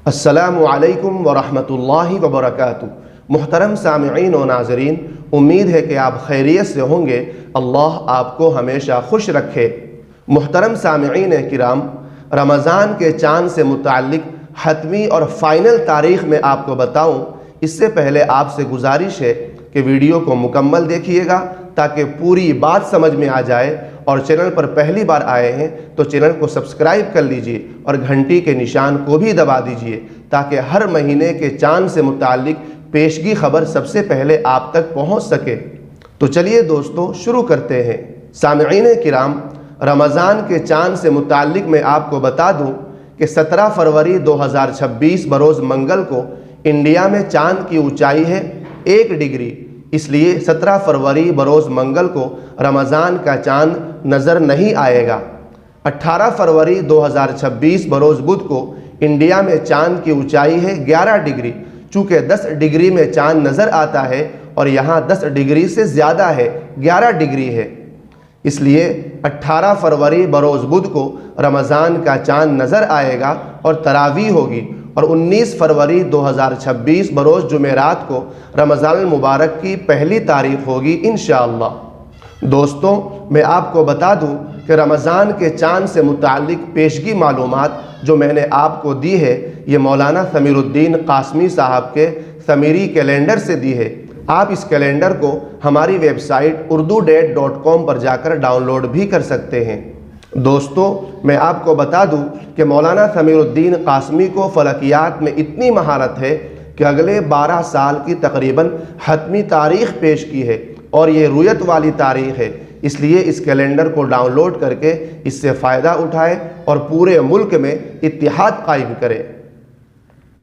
अस्सलामु अलैकुम वरहमतुल्लाहि वबरकातुहू। मुहतरम सामिईन व नाज़रीन, उम्मीद है कि आप खैरियत से होंगे। अल्लाह आपको हमेशा खुश रखे। मुहतरम सामिईन किराम, रमज़ान के चाँद से मुताल्लिक़ हतमी और फ़ाइनल तारीख़ में आपको बताऊं, इससे पहले आपसे गुजारिश है कि वीडियो को मुकम्मल देखिएगा ताकि पूरी बात समझ में आ जाए। और चैनल पर पहली बार आए हैं तो चैनल को सब्सक्राइब कर लीजिए और घंटी के निशान को भी दबा दीजिए ताकि हर महीने के चाँद से मुताल्लिक़ पेशगी खबर सबसे पहले आप तक पहुंच सके। तो चलिए दोस्तों शुरू करते हैं। सामिईन किराम, रमज़ान के चाँद से मुताल्लिक़ मैं आपको बता दूं कि 17 फरवरी 2026 बरोज़ मंगल को इंडिया में चाँद की ऊंचाई है 1 डिग्री। इसलिए 17 फरवरी बरोज़ मंगल को रमज़ान का चाँद नज़र नहीं आएगा। 18 फरवरी 2026 बरोज़ बुध को इंडिया में चाँद की ऊंचाई है 11 डिग्री। चूँकि 10 डिग्री में चाँद नज़र आता है और यहाँ 10 डिग्री से ज़्यादा है, 11 डिग्री है, इसलिए 18 फरवरी बरोज़ बुध को रमज़ान का चाँद नज़र आएगा और तरावीह होगी। और 19 फरवरी 2026 बरोज़ जुमेरात को रमज़ान मुबारक की पहली तारीख़ होगी इंशाअल्लाह। दोस्तों, मैं आपको बता दूं कि रमज़ान के चाँद से मुताल्लिक़ पेशगी मालूमात जो मैंने आपको दी है, ये मौलाना समीरुद्दीन कासमी साहब के समीरी कैलेंडर से दी है। आप इस कैलेंडर को हमारी वेबसाइट urdudet.com पर जाकर डाउनलोड भी कर सकते हैं। दोस्तों, मैं आपको बता दूं कि मौलाना समीरुद्दीन कासमी को फ़लकियात में इतनी महारत है कि अगले 12 साल की तकरीबन हतमी तारीख़ पेश की है और ये रुयत वाली तारीख़ है। इसलिए इस कैलेंडर को डाउनलोड करके इससे फ़ायदा उठाएं और पूरे मुल्क में इत्तिहाद कायम करें।